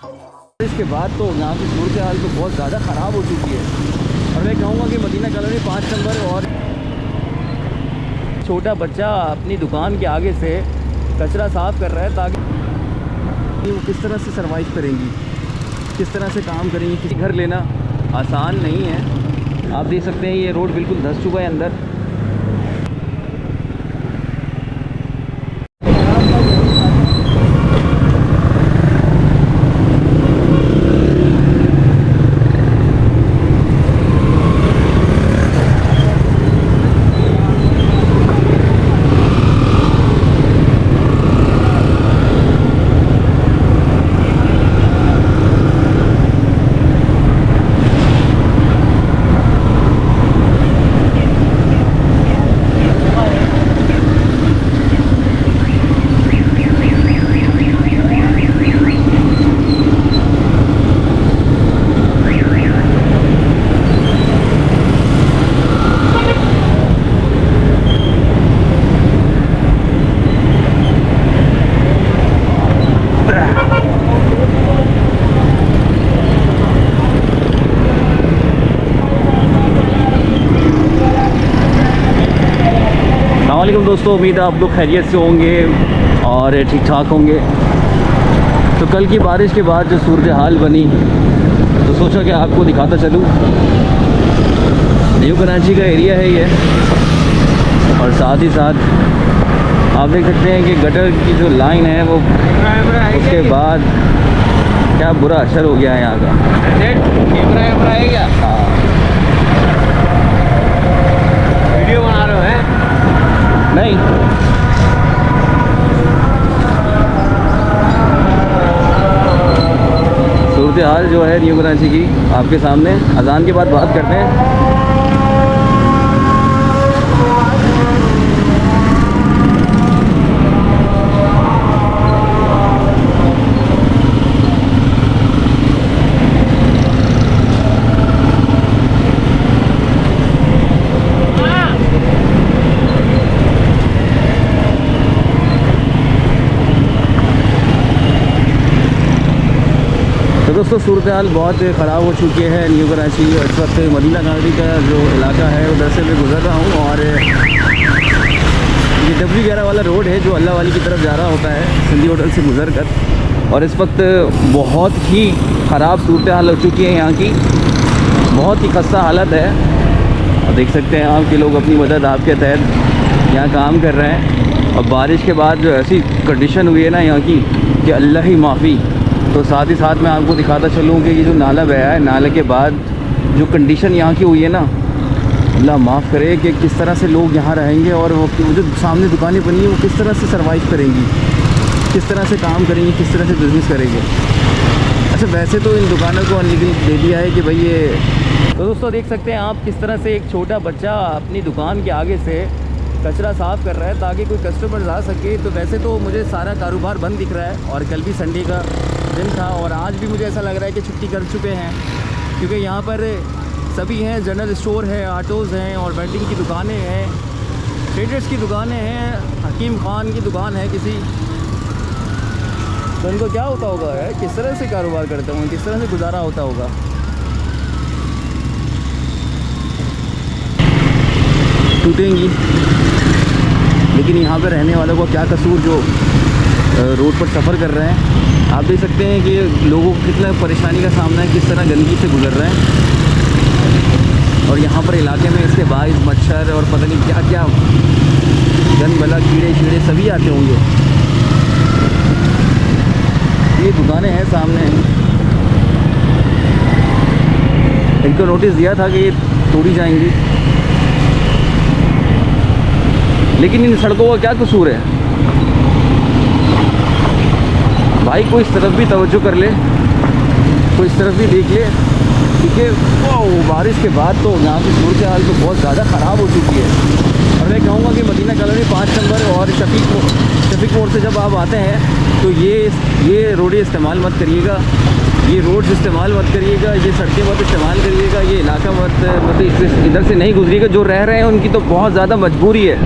इसके बाद तो यहाँ की सूरत हाल तो बहुत ज़्यादा ख़राब हो चुकी है और मैं कहूँगा कि मदीना कॉलोनी 5 नंबर और छोटा बच्चा अपनी दुकान के आगे से कचरा साफ़ कर रहा है ताकि वो किस तरह से सरवाइव करेंगी, किस तरह से काम करेंगी। किसी घर लेना आसान नहीं है। आप देख सकते हैं ये रोड बिल्कुल धंस चुका है अंदर। अस्सलामुअलैकुम दोस्तों, उम्मीद है आप लोग खैरियत से होंगे और ठीक ठाक होंगे। तो कल की बारिश के बाद जो सूरत हाल बनी तो सोचा कि आपको दिखाता चलूँ। न्यू कराची का एरिया है ये और साथ ही साथ आप देख सकते हैं कि गटर की जो लाइन है वो उसके बाद क्या बुरा असर हो गया है यहाँ का। है क्या? हाँ, वीडियो बना रहे हो हैं? नहीं, सूरत हाल जो है न्यू कराची की आपके सामने। अजान के बाद बात करते हैं। तो दोस्तों सूरत हाल बहुत ख़राब हो चुके हैं न्यू कराची। इस वक्त मदीना कॉलोनी का जो इलाका है उधर से मैं गुजर रहा हूँ और ये W11 वाला रोड है जो अल्लाह वाली की तरफ जा रहा होता है सिंधी होटल से गुजर कर। और इस वक्त बहुत ही ख़राब सूरत हाल हो चुकी है यहाँ की, बहुत ही खस्ता हालत है। और देख सकते हैं आप कि लोग अपनी मदद आपके तहत यहाँ काम कर रहे हैं। और बारिश के बाद जो ऐसी कंडीशन हुई है ना यहाँ की कि अल्लाह ही माफ़ी। तो साथ ही साथ मैं आपको दिखाता चलूँ कि ये जो नाला बहा है, नाले के बाद जो कंडीशन यहाँ की हुई है ना, अल्लाह माफ़ करे कि किस तरह से लोग यहाँ रहेंगे और वो जो सामने दुकानें बनी है वो किस तरह से सरवाइव करेंगी, किस तरह से काम करेंगी, किस तरह से बिज़नेस करेंगे। अच्छा, वैसे तो इन दुकानों को अनलीगल दे दिया है कि भाई ये। तो दोस्तों देख सकते हैं आप किस तरह से एक छोटा बच्चा अपनी दुकान के आगे से कचरा साफ़ कर रहा है ताकि कोई कस्टमर आ सके। तो वैसे तो मुझे सारा कारोबार बंद दिख रहा है और कल भी संडे का दिन था और आज भी मुझे ऐसा लग रहा है कि छुट्टी कर चुके हैं, क्योंकि यहाँ पर सभी हैं। जनरल स्टोर है, ऑटोज़ हैं और वेल्डिंग की दुकानें हैं, ट्रेडर्स की दुकानें हैं, हकीम खान की दुकान है किसी। तो इनको क्या होता होगा है, किस तरह से कारोबार करते होंगे, किस तरह से गुजारा होता होगा। टूटेंगी, लेकिन यहाँ पर रहने वालों को क्या कसूर जो रोड पर सफ़र कर रहे हैं। आप देख सकते हैं कि लोगों को कितना परेशानी का सामना है, किस तरह गंदगी से गुजर रहे हैं। और यहाँ पर इलाके में इसके बाइस मच्छर और पता नहीं क्या क्या गंद बला कीड़े शीड़े सभी आते होंगे। ये दुकानें हैं सामने, इनको नोटिस दिया था कि ये तोड़ी जाएंगी, लेकिन इन सड़कों का क्या कसूर है भाई। कोई इस तरफ भी तवज्जो कर ले, कोई इस तरफ भी देख ले, क्योंकि बारिश के बाद तो यहाँ की सूरत हाल तो बहुत ज़्यादा ख़राब हो चुकी है। और मैं कहूँगा कि मदीना कॉलोनी 5 नंबर और शफीक मोड़ से जब आप आते हैं तो ये रोडें इस्तेमाल मत करिएगा, ये रोड्स इस्तेमाल मत करिएगा, ये सड़कें मत इस्तेमाल करिएगा, ये इलाका मतलब इधर से नहीं गुजरिएगा। जो रह रहे हैं उनकी तो बहुत ज़्यादा मजबूरी है,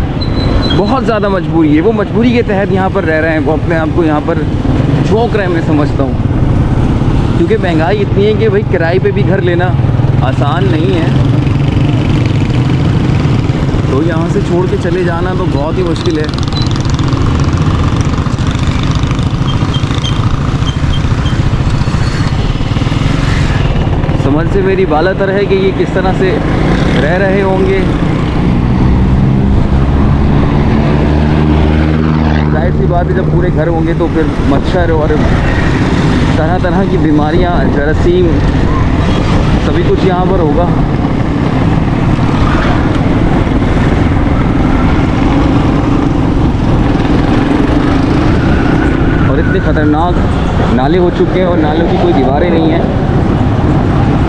बहुत ज़्यादा मजबूरी है। वो मजबूरी के तहत यहाँ पर रह रहे हैं, वो अपने आप को यहाँ पर झोंक रहे हैं, मैं समझता हूँ। क्योंकि महंगाई इतनी है कि भाई किराए पे भी घर लेना आसान नहीं है। तो यहाँ से छोड़ के चले जाना तो बहुत ही मुश्किल है। समझ से मेरी बालातर है कि ये किस तरह से रह रहे होंगे। जाहिर सी बात है, जब पूरे घर होंगे तो फिर मच्छर और तरह तरह की बीमारियां, जरासीम, सभी कुछ यहाँ पर होगा। और इतने ख़तरनाक नाले हो चुके हैं और नालों की कोई दीवारें नहीं हैं,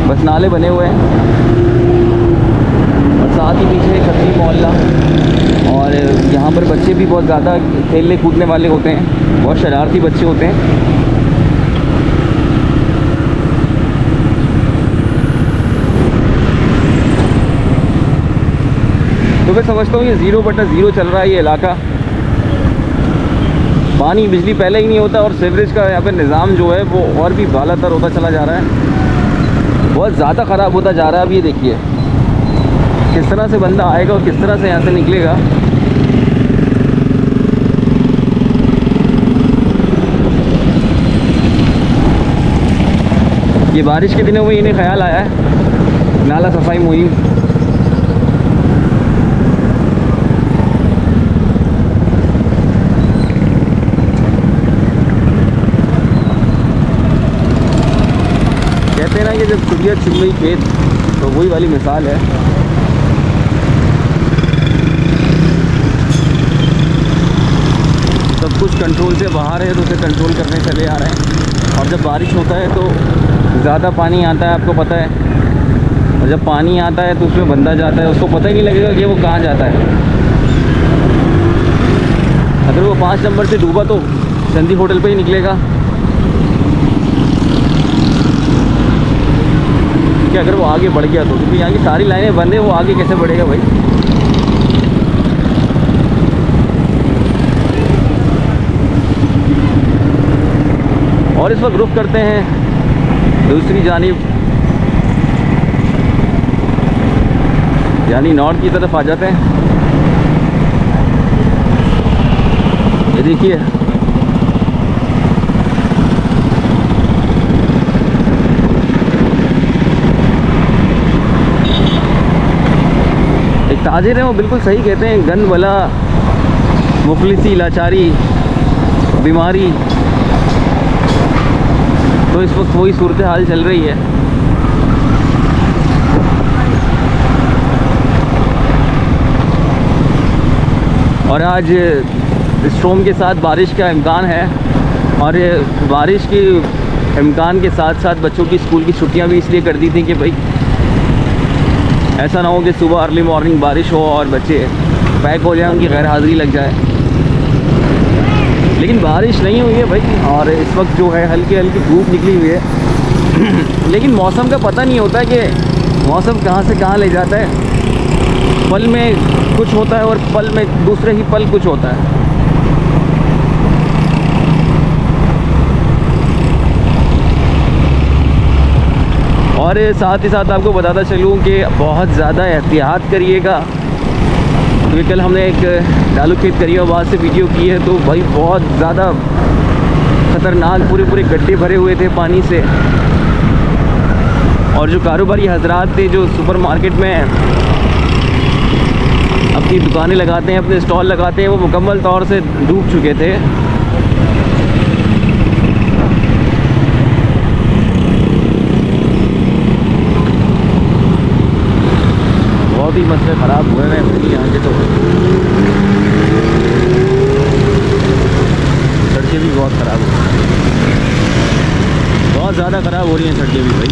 बस नाले बने हुए हैं। और साथ ही पीछे एक खत्ती मोहल्ला, और यहाँ पर बच्चे भी बहुत ज़्यादा खेलने कूदने वाले होते हैं, बहुत शरारती बच्चे होते हैं। तो मैं समझता हूँ ये 0/0 चल रहा है ये इलाका। पानी बिजली पहले ही नहीं होता, और सीवरेज का यहाँ पे निज़ाम जो है वो और भी बालातर होता चला जा रहा है, बहुत ज़्यादा ख़राब होता जा रहा है। अब ये देखिए किस तरह से बंदा आएगा और किस तरह से यहाँ से निकलेगा। ये बारिश के दिनों में इन्हें ख्याल आया है नाला सफाई मुहिम। कहते हैं ना कि जब कुड़िया छिप गई खेत, तो वही वाली मिसाल है। सब कुछ कंट्रोल से बाहर है तो उसे कंट्रोल करने चले आ रहे हैं। और जब बारिश होता है तो ज़्यादा पानी आता है, आपको पता है, और जब पानी आता है तो उसमें बंदा जाता है, उसको पता ही नहीं लगेगा कि वो कहाँ जाता है। अगर वो 5 नंबर से डूबा तो संदी होटल पे ही निकलेगा, कि अगर वो आगे बढ़ गया तो, क्योंकि यहाँ की सारी लाइनें बंद है, वो आगे कैसे बढ़ेगा भाई। और इस वक्त रुख करते हैं दूसरी जानिब, यानी नॉर्थ की तरफ आ जाते हैं। ये देखिए एक ताजिर है, वो बिल्कुल सही कहते हैं, गन वाला मुफलिसी, लाचारी, बीमारी, तो इस वक्त वही सूरत हाल चल रही है। और आज स्ट्रोम के साथ बारिश का इम्कान है, और बारिश के इम्कान के साथ साथ बच्चों की स्कूल की छुट्टियां भी इसलिए कर दी थी कि भाई ऐसा ना हो कि सुबह अर्ली मॉर्निंग बारिश हो और बच्चे पैक हो जाए, उनकी गैर हाज़िरी लग जाए। लेकिन बारिश नहीं हुई है भाई, और इस वक्त जो है हल्की हल्की धूप निकली हुई है। लेकिन मौसम का पता नहीं होता कि मौसम कहाँ से कहाँ ले जाता है। पल में कुछ होता है और पल में दूसरे ही पल कुछ होता है। और साथ ही साथ आपको बताता चलूँ कि बहुत ज़्यादा एहतियात करिएगा, क्योंकि कल हमने एक डालू खेत करीमाबाद से वीडियो की है, तो भाई बहुत ज़्यादा ख़तरनाक पूरे गड्ढे भरे हुए थे पानी से। और जो कारोबारी हजरात थे जो सुपर मार्केट में अपनी दुकानें लगाते हैं, अपने स्टॉल लगाते हैं, वो मुकम्मल तौर से डूब चुके थे। बहुत ही मसले ख़राब हुए हैं भाई यहाँ के, तो सड़कें भी बहुत ख़राब हो रही हैं, बहुत ज़्यादा ख़राब हो रही हैं सड़कें भी भाई।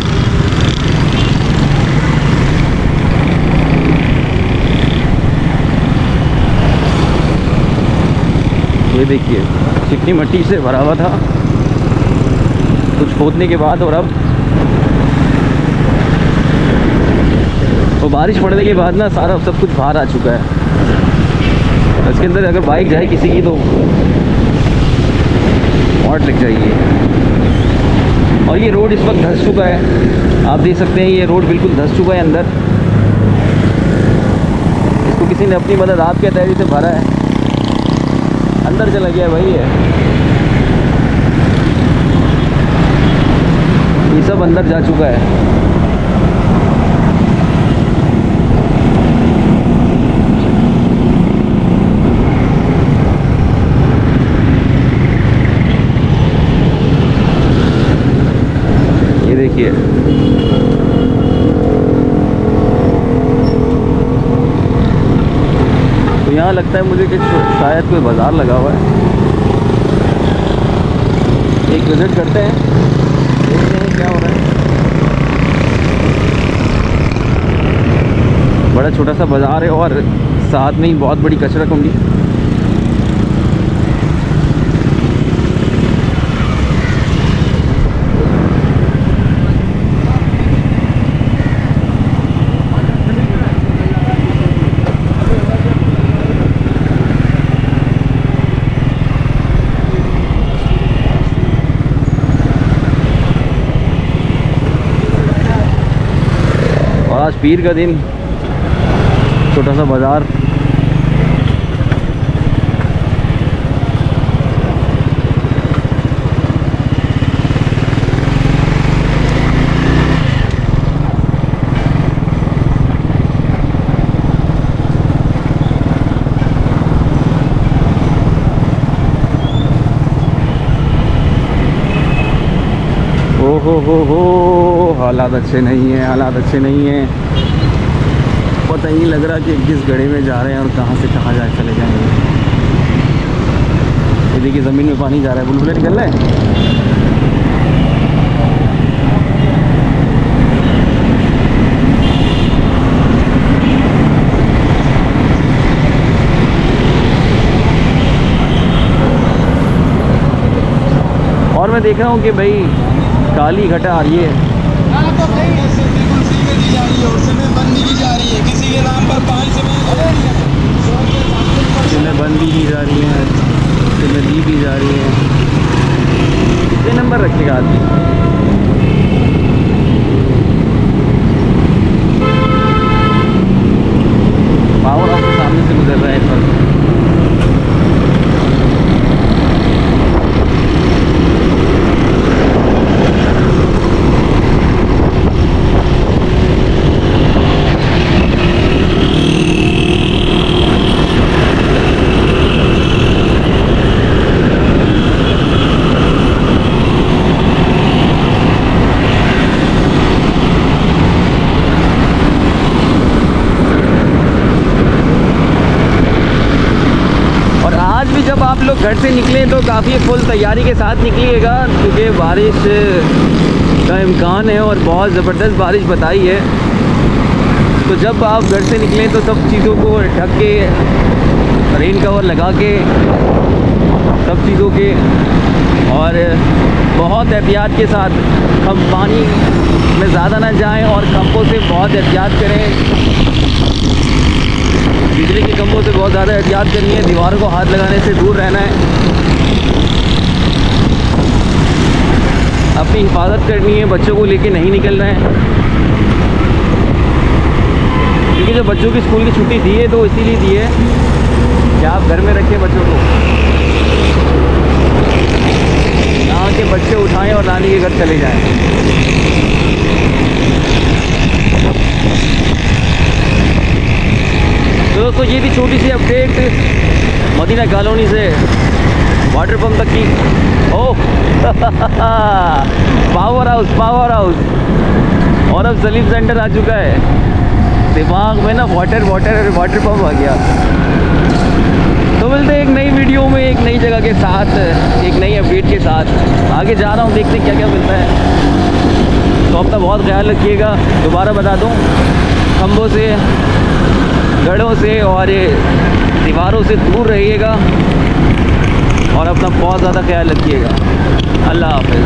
ये देखिए चिकनी मिट्टी से भरा हुआ था कुछ खोदने के बाद, और अब तो बारिश पड़ने के बाद ना सारा सब कुछ बाहर आ चुका है। इसके अंदर अगर बाइक जाए किसी की तो वाट लग जाएगी। और ये रोड इस वक्त धंस चुका है, आप देख सकते हैं ये रोड बिल्कुल धंस चुका है अंदर। इसको किसी ने अपनी मदद आप के तहरीर से भरा है, अंदर चला गया भाई ये सब अंदर जा चुका है। ये देखिए तो यहाँ लगता है मुझे कि शायद कोई बाज़ार लगा हुआ है। एक विज़िट करते हैं, देखते हैं क्या हो रहा है। बड़ा छोटा सा बाज़ार है और साथ में ही बहुत बड़ी कचरा कुंडी। आज पीर का दिन, छोटा सा बाज़ार। हो हालात अच्छे नहीं हैं, हालात अच्छे नहीं हैं। पता ही नहीं लग रहा कि किस गड्ढे में जा रहे हैं और कहाँ से कहाँ जा चले जाएंगे। ये देखिए ज़मीन में पानी जा रहा है, बुलबुले निकल रहे हैं। और मैं देख रहा हूँ कि भाई काली घटा आ रही है, किसी के नाम पर 5 में बंदी की जा रही है, में दी भी जा रही है। कितने नंबर रखेगा आदमी? पावर हाउस के सामने से गुजर रहा है इस वक्त। जब आप लोग घर से निकलें तो काफ़ी फुल तैयारी के साथ निकलिएगा, क्योंकि बारिश का इम्कान है और बहुत ज़बरदस्त बारिश बताई है। तो जब आप घर से निकलें तो सब चीज़ों को ढक के, रेन कवर लगा के, सब चीज़ों के, और बहुत एहतियात के साथ हम पानी में ज़्यादा ना जाएं और खंभों से बहुत एहतियात करें। बिजली के खंभों से बहुत ज़्यादा एहतियात करनी है, दीवारों को हाथ लगाने से दूर रहना है, अपनी हिफाजत करनी है, बच्चों को लेके नहीं निकलना है। क्योंकि जब बच्चों की स्कूल की छुट्टी दी है तो इसीलिए दी है कि आप घर में रखें बच्चों को, यहाँ के बच्चे उठाएं और नानी के घर चले जाएं। तो दोस्तों ये थी छोटी सी अपडेट मदीना कॉलोनी से वाटर पंप तक की। ओह पावर हाउस, पावर हाउस। और अब सलीम सेंटर आ चुका है। दिमाग में ना वाटर पंप आ गया। तो मिलते हैं एक नई वीडियो में, एक नई जगह के साथ, एक नई अपडेट के साथ। आगे जा रहा हूँ, देखते क्या क्या मिलता है। तो अपना बहुत ख्याल रखिएगा। दोबारा बता दूँ, खंभों से, गढ़ों से और दीवारों से दूर रहिएगा और अपना बहुत ज़्यादा ख्याल रखिएगा। अल्लाह हाफ़िज़।